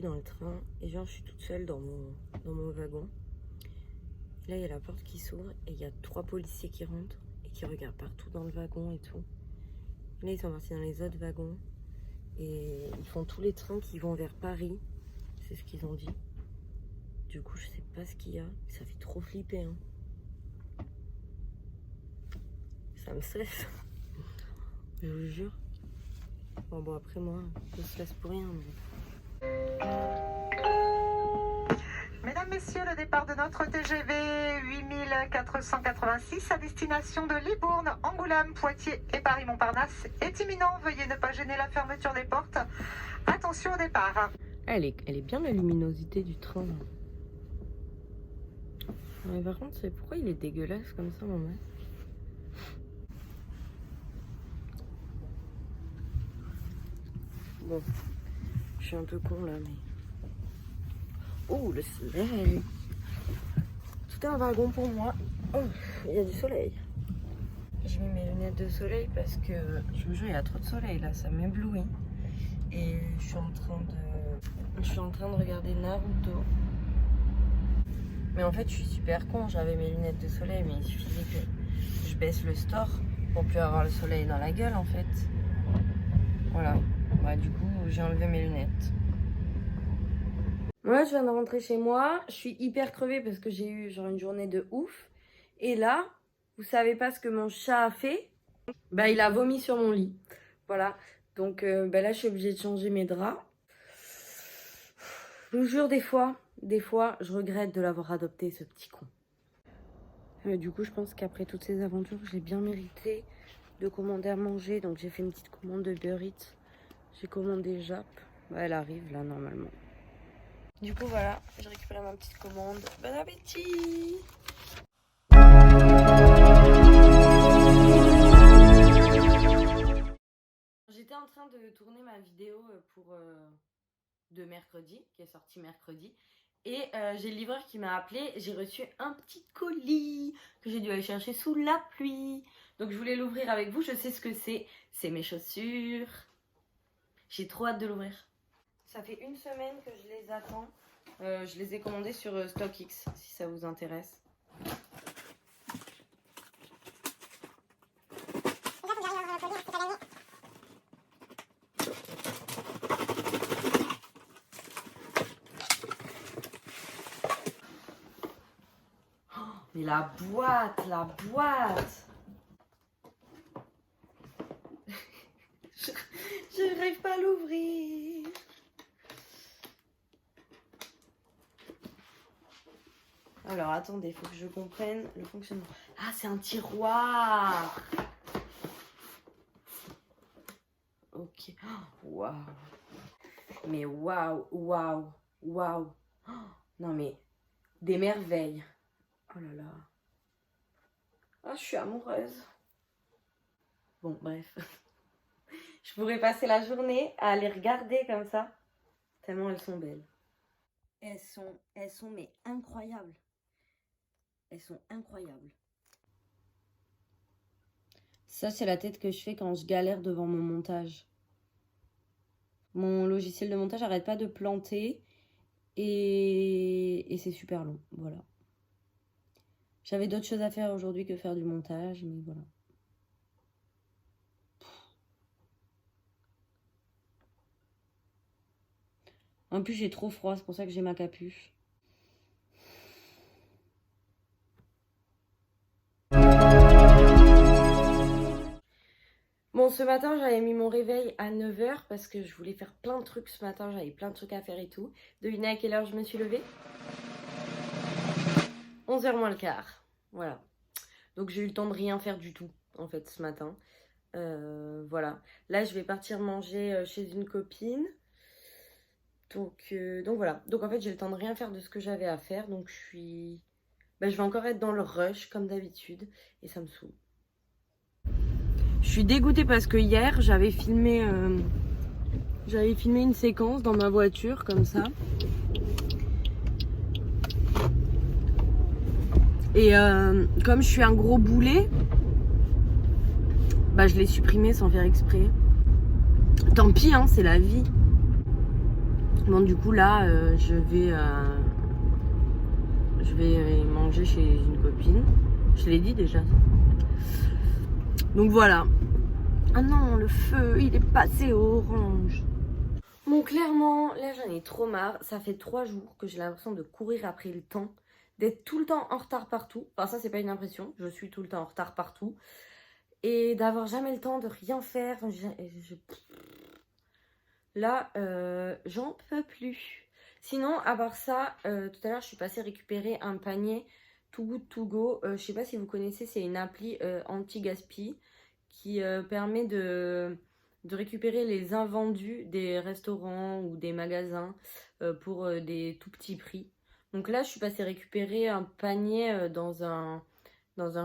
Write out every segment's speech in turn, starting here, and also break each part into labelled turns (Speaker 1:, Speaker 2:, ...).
Speaker 1: dans le train et genre je suis toute seule dans mon wagon. Et là il y a la porte qui s'ouvre et il y a 3 policiers qui rentrent et qui regardent partout dans le wagon et tout. Et là ils sont partis dans les autres wagons et ils font tous les trains qui vont vers Paris. C'est ce qu'ils ont dit. Du coup je sais pas ce qu'il y a. Ça fait trop flipper hein. Ça me stresse. Je vous jure. Bon après moi, je se laisse pour rien. Mais...
Speaker 2: Mesdames, Messieurs, le départ de notre TGV 8486 à destination de Libourne, Angoulême, Poitiers et Paris-Montparnasse est imminent. Veuillez ne pas gêner la fermeture des portes. Attention au départ.
Speaker 1: Elle est bien la luminosité du train. Là. Mais par contre, c'est pourquoi il est dégueulasse comme ça, mon mec. Bon, je suis un peu con là, mais... Oh, le soleil! Tout un wagon pour moi. Oh, il y a du soleil. J'ai mis mes lunettes de soleil parce que, je vous jure, il y a trop de soleil là, ça m'éblouit. Et je suis en train de regarder Naruto. Mais en fait, je suis super con, j'avais mes lunettes de soleil, mais il suffisait que je baisse le store pour plus avoir le soleil dans la gueule en fait. Voilà. Bah, du coup, j'ai enlevé mes lunettes. Moi, je viens de rentrer chez moi. Je suis hyper crevée parce que j'ai eu genre une journée de ouf. Et là, vous savez pas ce que mon chat a fait? Bah, il a vomi sur mon lit. Voilà. Donc bah là, je suis obligée de changer mes draps. Je vous jure, des fois, je regrette de l'avoir adopté, ce petit con. Du coup, je pense qu'après toutes ces aventures, j'ai bien mérité de commander à manger. Donc, j'ai fait une petite commande de Uber Eats. J'ai commandé Jap. Bah, elle arrive là normalement. Du coup voilà, j'ai récupéré ma petite commande. Bon appétit! J'étais en train de tourner ma vidéo pour de mercredi, qui est sortie mercredi. Et j'ai le livreur qui m'a appelé. J'ai reçu un petit colis que j'ai dû aller chercher sous la pluie. Donc je voulais l'ouvrir avec vous. Je sais ce que c'est. C'est mes chaussures. J'ai trop hâte de l'ouvrir. Ça fait une semaine que je les attends. Je les ai commandés sur StockX, si ça vous intéresse. Oh, mais la boîte! Je n'arrive pas à l'ouvrir. Alors attendez, il faut que je comprenne le fonctionnement. Ah, c'est un tiroir. Ok. Waouh. Mais waouh. Non mais, des merveilles. Oh là là. Ah, je suis amoureuse. Bon, bref. Je pourrais passer la journée à les regarder comme ça, tellement elles sont belles. Elles sont mais incroyables. Elles sont incroyables. Ça, c'est la tête que je fais quand je galère devant mon montage. Mon logiciel de montage n'arrête pas de planter et c'est super long, voilà. J'avais d'autres choses à faire aujourd'hui que faire du montage, mais voilà. En plus, j'ai trop froid, c'est pour ça que j'ai ma capuche. Bon, ce matin, j'avais mis mon réveil à 9 h parce que je voulais faire plein de trucs ce matin. J'avais plein de trucs à faire et tout. Devinez à quelle heure je me suis levée? 11 h moins le quart. Voilà. Donc, j'ai eu le temps de rien faire du tout, en fait, ce matin. Voilà. Là, je vais partir manger chez une copine. Donc voilà. Donc en fait, j'ai le temps de rien faire de ce que j'avais à faire. Donc je vais encore être dans le rush comme d'habitude. Et ça me saoule. Je suis dégoûtée parce que hier, j'avais filmé une séquence dans ma voiture comme ça. Et comme je suis un gros boulet, bah je l'ai supprimé sans faire exprès. Tant pis, hein, c'est la vie. Bon, du coup, là, je vais manger chez une copine. Je l'ai dit déjà. Donc voilà. Ah non, le feu, il est passé au orange. Bon, clairement, là, j'en ai trop marre. Ça fait 3 jours que j'ai l'impression de courir après le temps, d'être tout le temps en retard partout. Enfin, ça, c'est pas une impression. Je suis tout le temps en retard partout. Et d'avoir jamais le temps de rien faire. Là, j'en peux plus. Sinon, à part ça, tout à l'heure, je suis passée récupérer un panier Too Good To Go. Je sais pas si vous connaissez, c'est une appli anti-gaspi qui permet de récupérer les invendus des restaurants ou des magasins pour des tout petits prix. Donc là, je suis passée récupérer un panier dans un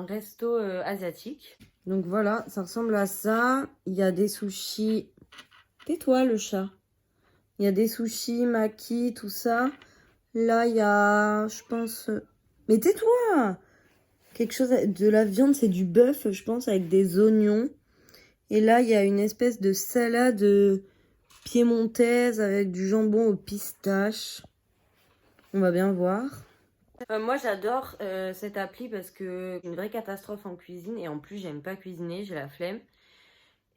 Speaker 1: resto asiatique. Donc voilà, ça ressemble à ça. Il y a des sushis. Tais-toi, le chat. Il y a des sushis, maki, tout ça. Là, il y a, je pense... Mais tais-toi! Quelque chose de la viande, c'est du bœuf, je pense, avec des oignons. Et là, il y a une espèce de salade piémontaise avec du jambon au pistache. On va bien voir. Moi, j'adore cette appli parce que c'est une vraie catastrophe en cuisine. Et en plus, j'aime pas cuisiner, j'ai la flemme.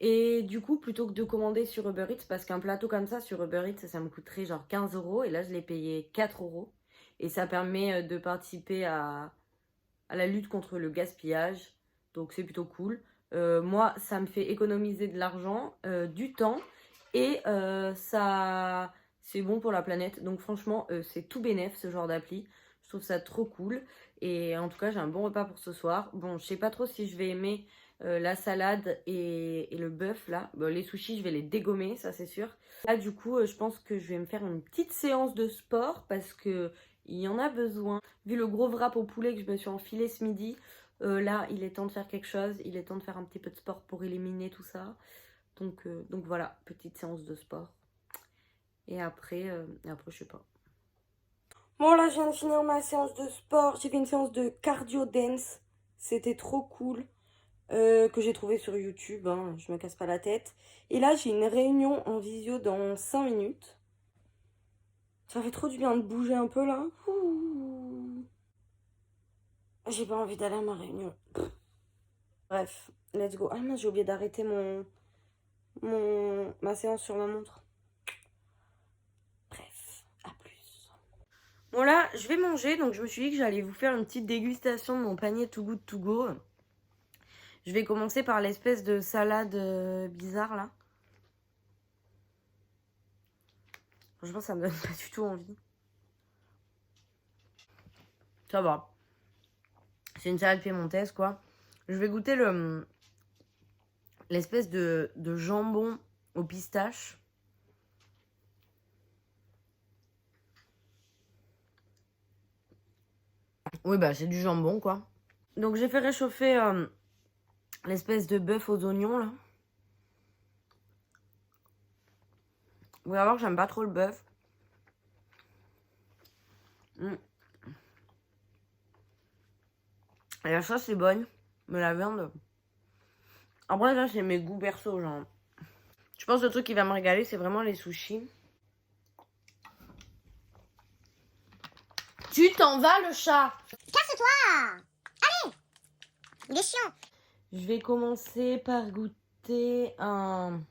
Speaker 1: Et du coup, plutôt que de commander sur Uber Eats, parce qu'un plateau comme ça sur Uber Eats, ça me coûterait genre 15 €. Et là, je l'ai payé 4 €. Et ça permet de participer à la lutte contre le gaspillage. Donc, c'est plutôt cool. Moi, ça me fait économiser de l'argent, du temps. Et ça, c'est bon pour la planète. Donc, franchement, c'est tout bénef, ce genre d'appli. Je trouve ça trop cool. Et en tout cas, j'ai un bon repas pour ce soir. Bon, je sais pas trop si je vais aimer la salade et le bœuf là. Bon, les sushis, je vais les dégommer, ça c'est sûr. Là, du coup, je pense que je vais me faire une petite séance de sport parce que il y en a besoin. Vu le gros wrap au poulet que je me suis enfilé ce midi, là, il est temps de faire quelque chose. Il est temps de faire un petit peu de sport pour éliminer tout ça. Donc voilà, petite séance de sport. Et après, je sais pas. Bon, là, je viens de finir ma séance de sport. J'ai fait une séance de cardio dance. C'était trop cool. Que j'ai trouvé sur YouTube, hein, je me casse pas la tête. Et là, j'ai une réunion en visio dans 5 minutes. Ça fait trop du bien de bouger un peu là. J'ai pas envie d'aller à ma réunion. Bref, let's go. Ah mince, j'ai oublié d'arrêter ma séance sur ma montre. Bref, à plus. Bon là, je vais manger, donc je me suis dit que j'allais vous faire une petite dégustation de mon panier Too Good To Go. Je vais commencer par l'espèce de salade bizarre là. Franchement, ça me donne pas du tout envie. Ça va. C'est une salade piémontaise quoi. Je vais goûter l'espèce de jambon au pistache. Oui, bah c'est du jambon quoi. Donc j'ai fait réchauffer l'espèce de bœuf aux oignons là. Vous allez voir que j'aime pas trop le bœuf. Et la sauce est bonne, mais la viande... Après là c'est mes goûts perso genre. Je pense que le truc qui va me régaler c'est vraiment les sushis. Tu t'en vas le chat!
Speaker 3: Casse-toi! Allez! Il est chiant!
Speaker 1: Je vais commencer par goûter un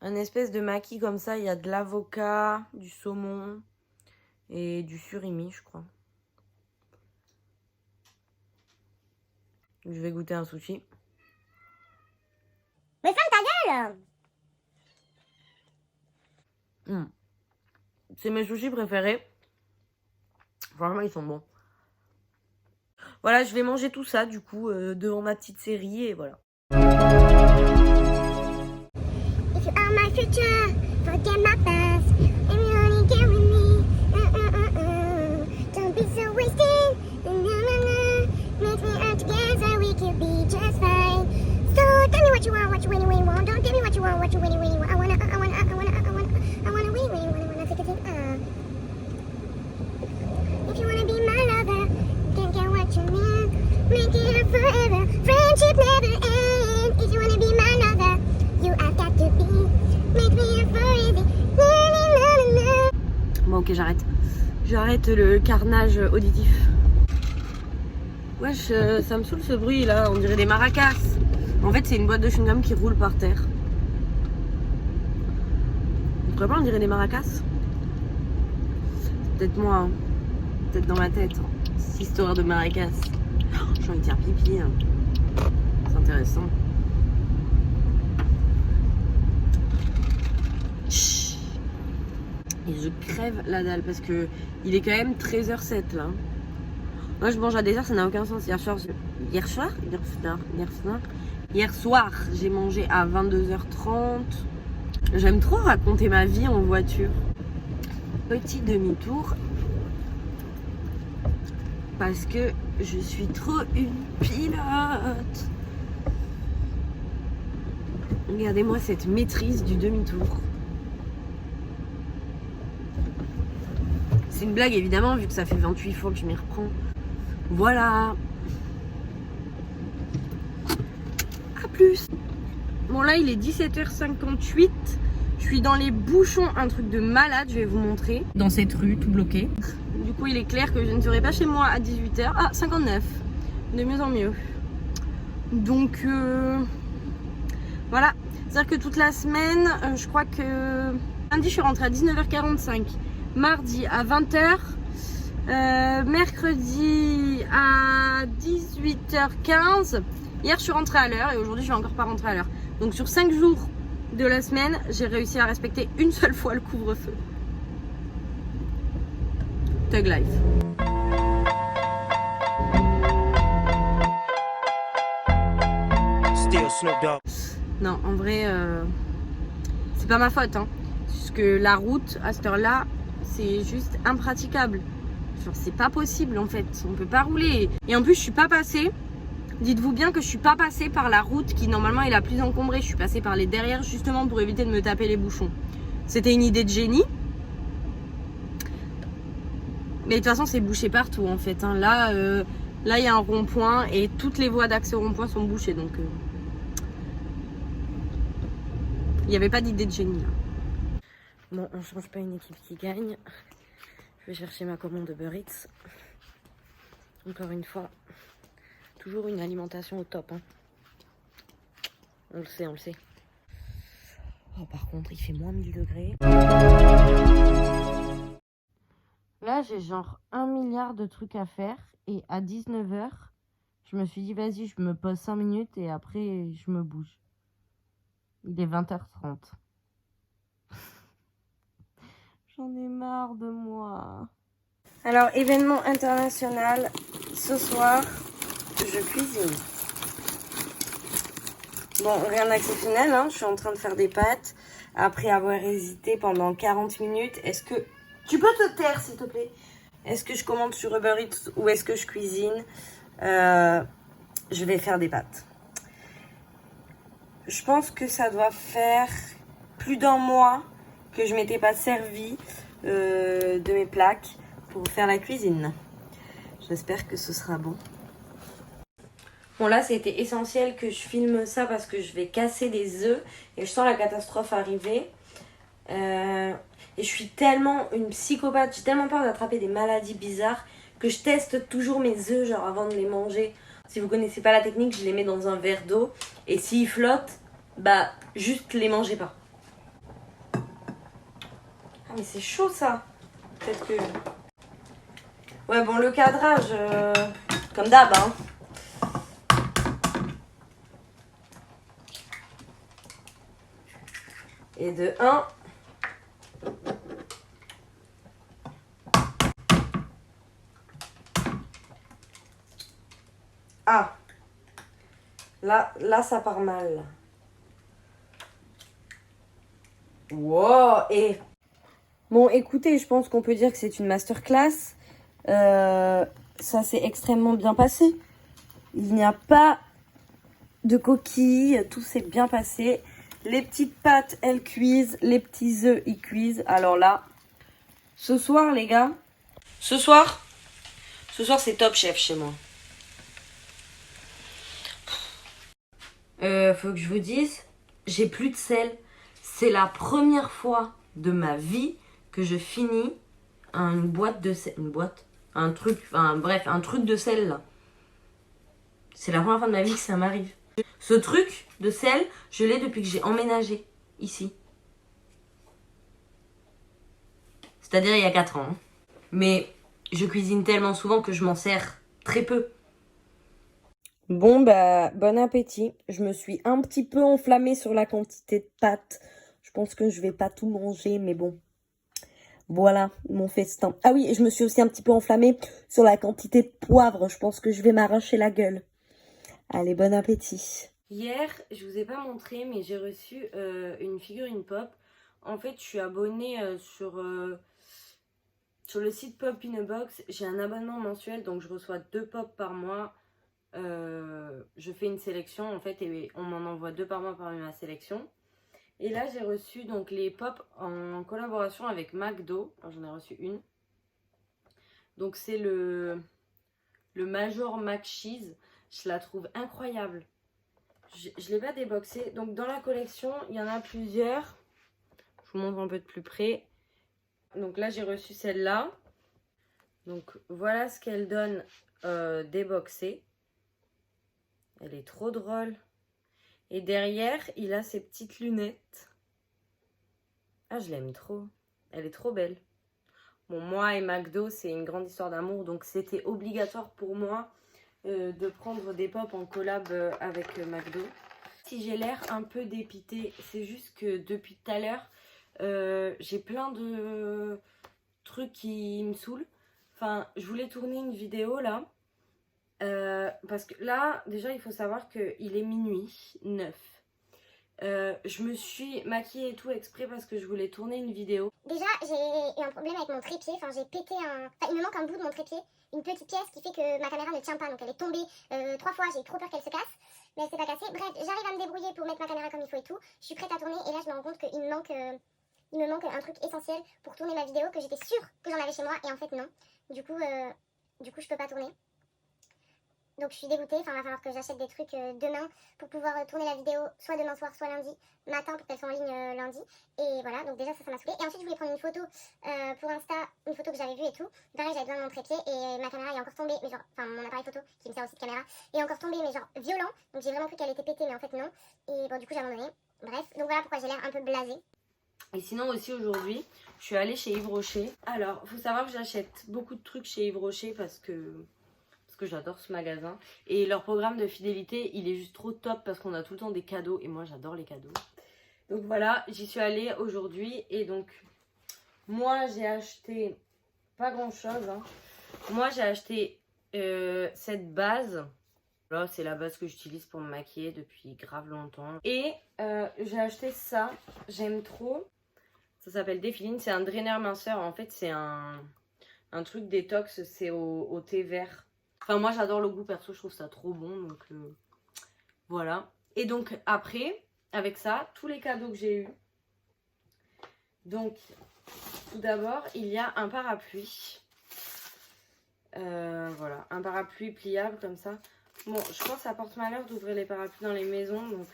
Speaker 1: espèce de maki comme ça. Il y a de l'avocat, du saumon et du surimi, je crois. Je vais goûter un sushi.
Speaker 3: Mais ferme ta gueule!
Speaker 1: C'est mes sushis préférés. Franchement, ils sont bons. Voilà, je vais manger tout ça, du coup, devant ma petite série, et voilà.
Speaker 3: If you are my future, forget my past. If you only get with me, don't be so wasted. Make me out together, we could be just fine. So tell me what you want, what you really want. Don't tell me what you want, what you really want. I wanna win, take a thing. If you wanna be my lover, can't get what you need. Make it up forever. Friendship never ends. If you wanna be my lover, you have got to be. Make me up forever.
Speaker 1: Ok, j'arrête. J'arrête le carnage auditif. Wesh, ça me saoule ce bruit là, on dirait des maracas. En fait, c'est une boîte de chewing-gum qui roule par terre. Vous trouvez pas, on dirait des maracas? Peut-être moi, hein. Peut-être dans ma tête. Hein. Cette histoire de maracas. Oh, j'ai envie de faire pipi. Hein. C'est intéressant. Chut. Et je crève la dalle parce que il est quand même 13h07 là. Moi je mange à des heures, ça n'a aucun sens. Hier soir, j'ai mangé à 22h30. J'aime trop raconter ma vie en voiture. Petit demi-tour. Parce que je suis trop une pilote. Regardez-moi cette maîtrise du demi-tour. C'est une blague évidemment, vu que ça fait 28 fois que je m'y reprends. Voilà. À plus. Bon là il est 17h58. Je suis dans les bouchons, un truc de malade, je vais vous montrer. Dans cette rue, tout bloqué. Du coup il est clair que je ne serai pas chez moi à 18h. Ah, 59. De mieux en mieux. Donc voilà. C'est-à-dire que toute la semaine, je crois que lundi je suis rentrée à 19h45. Mardi à 20h. Mercredi à 18h15. Hier je suis rentrée à l'heure et aujourd'hui je vais encore pas rentrer à l'heure. Donc sur 5 jours de la semaine, j'ai réussi à respecter une seule fois le couvre-feu. Thug life.
Speaker 4: Still Snoop Dogg.
Speaker 1: Non, en vrai, c'est pas ma faute. Hein. Parce que la route à cette heure-là, c'est juste impraticable. Genre, c'est pas possible en fait. On peut pas rouler. Et en plus, je suis pas passée. Dites-vous bien que je suis pas passée par la route qui normalement est la plus encombrée. Je suis passée par les derrière justement pour éviter de me taper les bouchons. C'était une idée de génie. Mais de toute façon, c'est bouché partout en fait. Hein. Là, il y a un rond-point et toutes les voies d'accès au rond-point sont bouchées. Donc, il n'y avait pas d'idée de génie là. Bon, on change pas une équipe qui gagne. Je vais chercher ma commande Uber Eats. Encore une fois. Toujours une alimentation au top. Hein. On le sait, on le sait. Oh, par contre, il fait moins 1000 degrés. Là, j'ai genre 1 milliard de trucs à faire. Et à 19h, je me suis dit, vas-y, je me pose 5 minutes et après, je me bouge. Il est 20h30. J'en ai marre de moi. Alors, événement international. Ce soir, je cuisine. Bon, rien d'exceptionnel, hein. Je suis en train de faire des pâtes. Après avoir hésité pendant 40 minutes, est-ce que... Tu peux te taire, s'il te plaît? Est-ce que je commande sur Uber Eats ou est-ce que je cuisine? Je vais faire des pâtes. Je pense que ça doit faire plus d'1 mois que je m'étais pas servi de mes plaques pour faire la cuisine. J'espère que ce sera bon. Bon là c'était essentiel que je filme ça parce que je vais casser des œufs et je sens la catastrophe arriver. Et je suis tellement une psychopathe, j'ai tellement peur d'attraper des maladies bizarres que je teste toujours mes œufs genre avant de les manger. Si vous connaissez pas la technique, je les mets dans un verre d'eau et s'ils flottent, bah juste les mangez pas. Ah mais c'est chaud ça. Peut-être que... Ouais bon le cadrage, comme d'hab hein. Et de 1. Ah. Là ça part mal. Wow. Et... Bon écoutez, je pense qu'on peut dire que c'est une masterclass. Ça s'est extrêmement bien passé. Il n'y a pas de coquilles. Tout s'est bien passé. Les petites pâtes, elles cuisent. Les petits œufs, ils cuisent. Alors là, ce soir, les gars. Ce soir, c'est Top Chef chez moi. Faut que je vous dise, j'ai plus de sel. C'est la première fois de ma vie que je finis une boîte de sel. Une boîte. Un truc. Enfin bref, un truc de sel là. C'est la première fois de ma vie que ça m'arrive. Ce truc de sel, je l'ai depuis que j'ai emménagé ici. C'est-à-dire il y a 4 ans. Hein. Mais je cuisine tellement souvent que je m'en sers très peu. Bon bah, bon appétit. Je me suis un petit peu enflammée sur la quantité de pâtes. Je pense que je vais pas tout manger, mais bon. Voilà, mon festin. Ah oui, et je me suis aussi un petit peu enflammée sur la quantité de poivre. Je pense que je vais m'arracher la gueule. Allez, bon appétit. Hier, je vous ai pas montré, mais j'ai reçu une figurine pop. En fait, je suis abonnée sur le site Pop in a Box. J'ai un abonnement mensuel, donc je reçois 2 pop par mois. Je fais une sélection en fait et on m'en envoie 2 par mois parmi ma sélection. Et là, j'ai reçu donc les pop en collaboration avec McDo. J'en ai reçu une. Donc c'est le Major Mac Cheese. Je la trouve incroyable. Je ne l'ai pas déboxé. Donc dans la collection, il y en a plusieurs. Je vous montre un peu de plus près. Donc là, j'ai reçu celle-là. Donc voilà ce qu'elle donne déboxée. Elle est trop drôle. Et derrière, il a ses petites lunettes. Ah, je l'aime trop. Elle est trop belle. Bon, moi et McDo, c'est une grande histoire d'amour. Donc c'était obligatoire pour moi de prendre des pop en collab avec McDo. Si j'ai l'air un peu dépitée, c'est juste que depuis tout à l'heure, j'ai plein de trucs qui me saoulent. Enfin, je voulais tourner une vidéo là. Parce que là, déjà, il faut savoir qu'il est minuit 9. Je me suis maquillée et tout exprès parce que je voulais tourner une vidéo.
Speaker 3: Déjà, j'ai eu un problème avec mon trépied. Enfin, j'ai pété un... Enfin, il me manque un bout de mon trépied. Une petite pièce qui fait que ma caméra ne tient pas. Donc, elle est tombée 3 fois. J'ai eu trop peur qu'elle se casse. Mais elle s'est pas cassée. Bref, j'arrive à me débrouiller pour mettre ma caméra comme il faut et tout. Je suis prête à tourner. Et là, je me rends compte qu'il me manque... il me manque un truc essentiel pour tourner ma vidéo que j'étais sûre que j'en avais chez moi. Et en fait, non. Du coup, je peux pas tourner. Donc je suis dégoûtée, enfin il va falloir que j'achète des trucs demain pour pouvoir tourner la vidéo soit demain soir, soit lundi matin pour qu'elle soit en ligne lundi. Et voilà, donc déjà ça m'a saoulée. Et ensuite je voulais prendre une photo pour Insta, une photo que j'avais vue et tout. Pareil, j'avais besoin de mon trépied et ma caméra est encore tombée, mais genre, enfin mon appareil photo qui me sert aussi de caméra est encore tombé, mais genre violent. Donc j'ai vraiment cru qu'elle était pétée, mais en fait non. Et bon, du coup j'ai abandonné. Bref, donc voilà pourquoi j'ai l'air un peu blasée.
Speaker 1: Et sinon aussi aujourd'hui, je suis allée chez Yves Rocher. Alors, faut savoir que j'achète beaucoup de trucs chez Yves Rocher parce que j'adore ce magasin. Et leur programme de fidélité, il est juste trop top parce qu'on a tout le temps des cadeaux. Et moi, j'adore les cadeaux. Donc voilà, j'y suis allée aujourd'hui. Et donc, moi, j'ai acheté pas grand-chose. Hein. Moi, j'ai acheté cette base. Là, c'est la base que j'utilise pour me maquiller depuis grave longtemps. Et j'ai acheté ça. J'aime trop. Ça s'appelle Défiline. C'est un draineur minceur. En fait, c'est un truc détox. C'est au thé vert. Enfin, moi, j'adore le goût, perso, je trouve ça trop bon, donc voilà. Et donc, après, avec ça, tous les cadeaux que j'ai eus. Donc, tout d'abord, il y a un parapluie. Voilà, un parapluie pliable, comme ça. Bon, je pense que ça porte malheur d'ouvrir les parapluies dans les maisons, donc...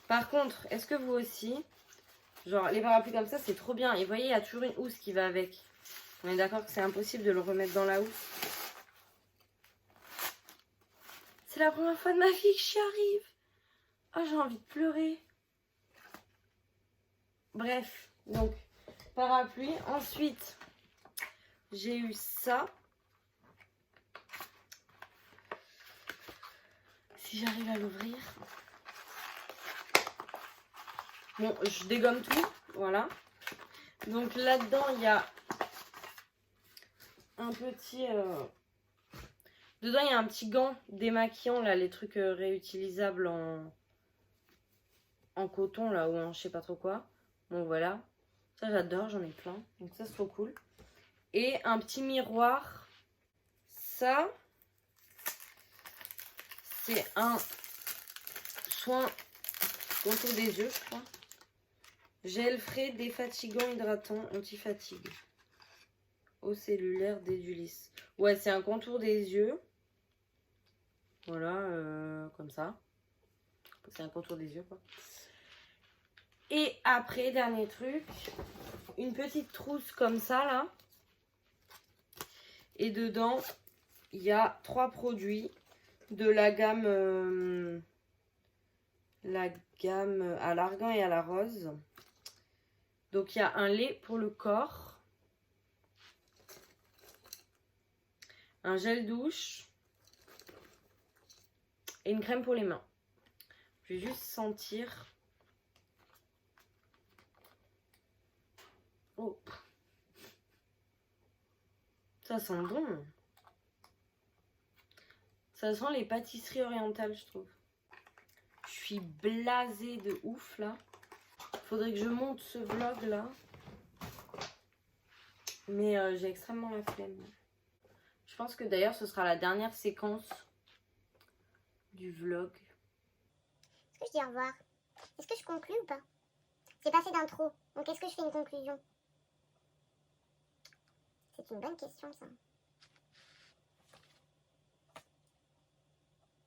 Speaker 1: Par contre, est-ce que vous aussi, genre, les parapluies comme ça, c'est trop bien. Et vous voyez, il y a toujours une housse qui va avec. On est d'accord que c'est impossible de le remettre dans la housse. C'est la première fois de ma vie que j'y arrive. Oh, j'ai envie de pleurer. Bref, donc, parapluie. Ensuite, j'ai eu ça. Si j'arrive à l'ouvrir. Bon, je dégomme tout. Voilà. Donc, là-dedans, il y a un petit... Dedans, il y a un petit gant démaquillant, là, les trucs réutilisables en coton, là, ou en je sais pas trop quoi. Bon, voilà. Ça, j'adore, j'en ai plein. Donc ça, c'est trop cool. Et un petit miroir. Ça, c'est un soin contour des yeux, je crois. Gel frais, défatigant, hydratant, anti-fatigue. Eau cellulaire, dédulis. Ouais, c'est un contour des yeux. Voilà, comme ça. C'est un contour des yeux, quoi. Et après, dernier truc, une petite trousse comme ça, là. Et dedans, il y a 3 produits de la gamme à l'argan et à la rose. Donc il y a un lait pour le corps, un gel douche et une crème pour les mains. Je vais juste sentir. Oh, ça sent bon. Ça sent les pâtisseries orientales, je trouve. Je suis blasée de ouf là. Faudrait que je monte ce vlog là. Mais j'ai extrêmement la flemme. Je pense que d'ailleurs ce sera la dernière séquence du vlog.
Speaker 3: Est-ce que je dis au revoir? Est-ce que je conclue ou pas? J'ai pas fait d'intro, donc est-ce que je fais une conclusion? C'est une bonne question ça.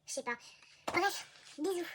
Speaker 3: Je sais pas. Bref, bisous.